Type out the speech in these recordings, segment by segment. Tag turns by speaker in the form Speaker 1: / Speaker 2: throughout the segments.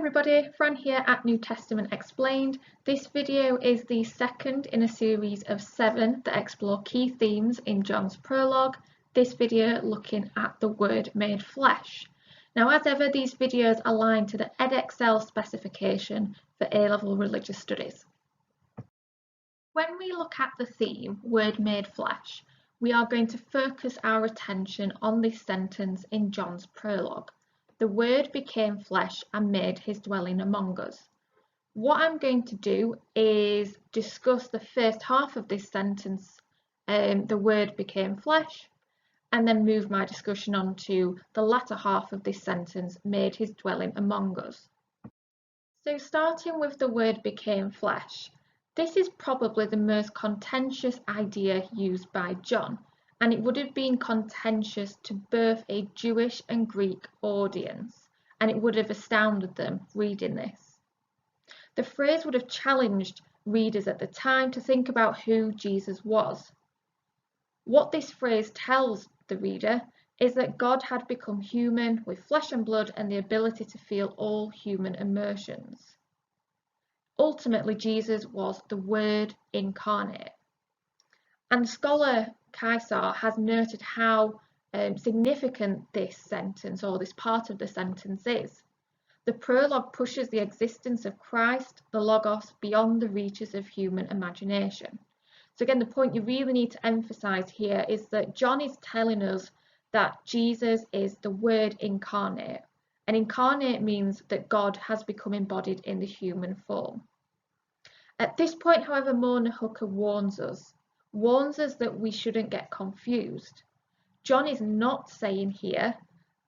Speaker 1: everybody, Fran here at New Testament Explained. This video is the second in a series of 7 that explore key themes in John's prologue, this video looking at the Word made flesh. Now as ever, these videos align to the Edexcel specification for A-level religious studies. When we look at the theme, Word made flesh, we are going to focus our attention on this sentence in John's prologue. The Word became flesh and made his dwelling among us. What I'm going to do is discuss the first half of this sentence, the Word became flesh, and then move my discussion on to the latter half of this sentence, made his dwelling among us. So starting with the Word became flesh, this is probably the most contentious idea used by John, and it would have been contentious to both a Jewish and Greek audience, and it would have astounded them reading this. The phrase would have challenged readers at the time to think about who Jesus was. What this phrase tells the reader is that God had become human with flesh and blood and the ability to feel all human emotions. Ultimately, Jesus was the Word incarnate. And scholar Kaisar has noted how significant this sentence or this part of the sentence is. The prologue pushes the existence of Christ, the Logos, beyond the reaches of human imagination. So again, the point you really need to emphasize here is that John is telling us that Jesus is the Word incarnate. And incarnate means that God has become embodied in the human form. At this point, however, Mona Hooker warns us that we shouldn't get confused. John is not saying here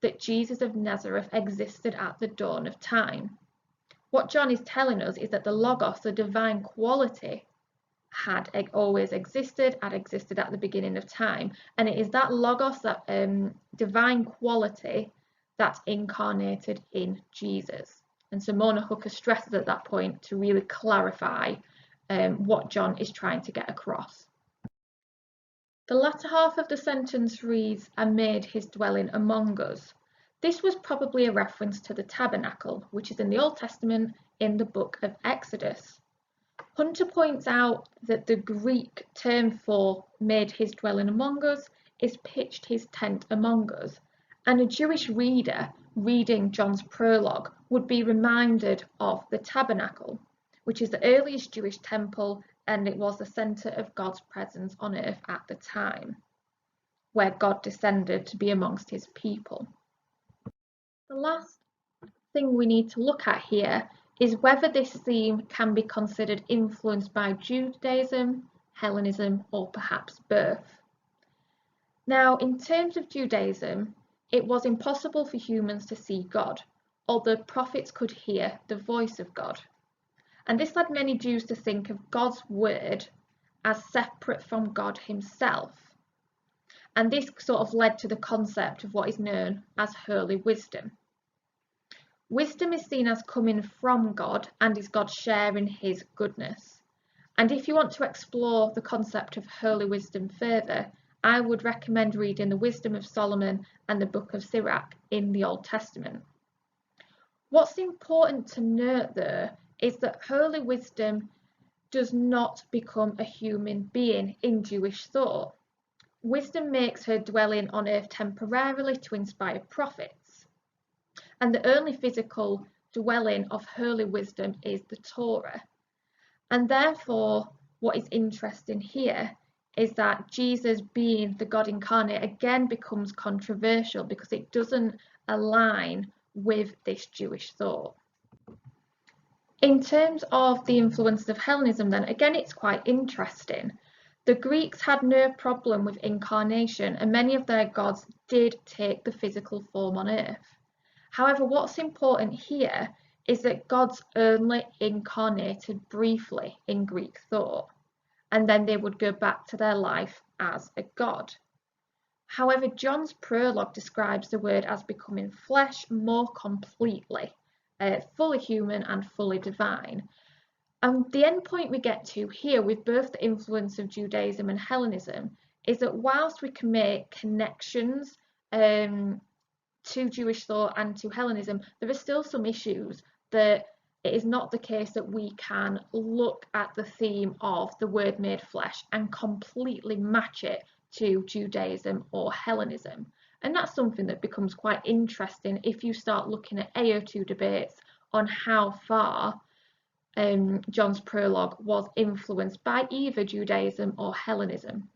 Speaker 1: that Jesus of Nazareth existed at the dawn of time. What John is telling us is that the Logos, the divine quality, had always existed, had existed at the beginning of time, and it is that Logos, that divine quality, that's incarnated in Jesus. And so Mona Hooker stresses at that point to really clarify what John is trying to get across. The latter half of the sentence reads, and made his dwelling among us. This was probably a reference to the tabernacle, which is in the Old Testament in the book of Exodus. Hunter points out that the Greek term for made his dwelling among us is pitched his tent among us, and a Jewish reader reading John's prologue would be reminded of the tabernacle, which is the earliest Jewish temple, and it was the centre of God's presence on earth at the time, where God descended to be amongst his people. The last thing we need to look at here is whether this theme can be considered influenced by Judaism, Hellenism, or perhaps both. Now, in terms of Judaism, it was impossible for humans to see God, although prophets could hear the voice of God. And this led many Jews to think of God's word as separate from God himself. And this sort of led to the concept of what is known as holy wisdom. Wisdom is seen as coming from God and is God sharing his goodness. And if you want to explore the concept of holy wisdom further, I would recommend reading the Wisdom of Solomon and the Book of Sirach in the Old Testament. What's important to note though is that holy wisdom does not become a human being in Jewish thought. Wisdom makes her dwelling on earth temporarily to inspire prophets. And the only physical dwelling of holy wisdom is the Torah. And therefore, what is interesting here is that Jesus being the God incarnate again becomes controversial because it doesn't align with this Jewish thought. In terms of the influence of Hellenism then, again it's quite interesting. The Greeks had no problem with incarnation and many of their gods did take the physical form on earth. However, what's important here is that gods only incarnated briefly in Greek thought, and then they would go back to their life as a god. However, John's prologue describes the Word as becoming flesh more completely, fully human and fully divine. And the end point we get to here with both the influence of Judaism and Hellenism is that whilst we can make connections to Jewish thought and to Hellenism, there are still some issues that it is not the case that we can look at the theme of the Word made flesh and completely match it to Judaism or Hellenism. And that's something that becomes quite interesting if you start looking at AO2 debates on how far John's prologue was influenced by either Judaism or Hellenism.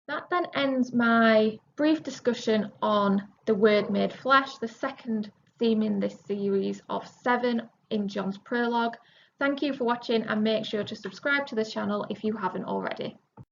Speaker 1: That then ends my brief discussion on the Word made flesh, the second theme in this series of 7 in John's prologue. Thank you for watching, and make sure to subscribe to this channel if you haven't already.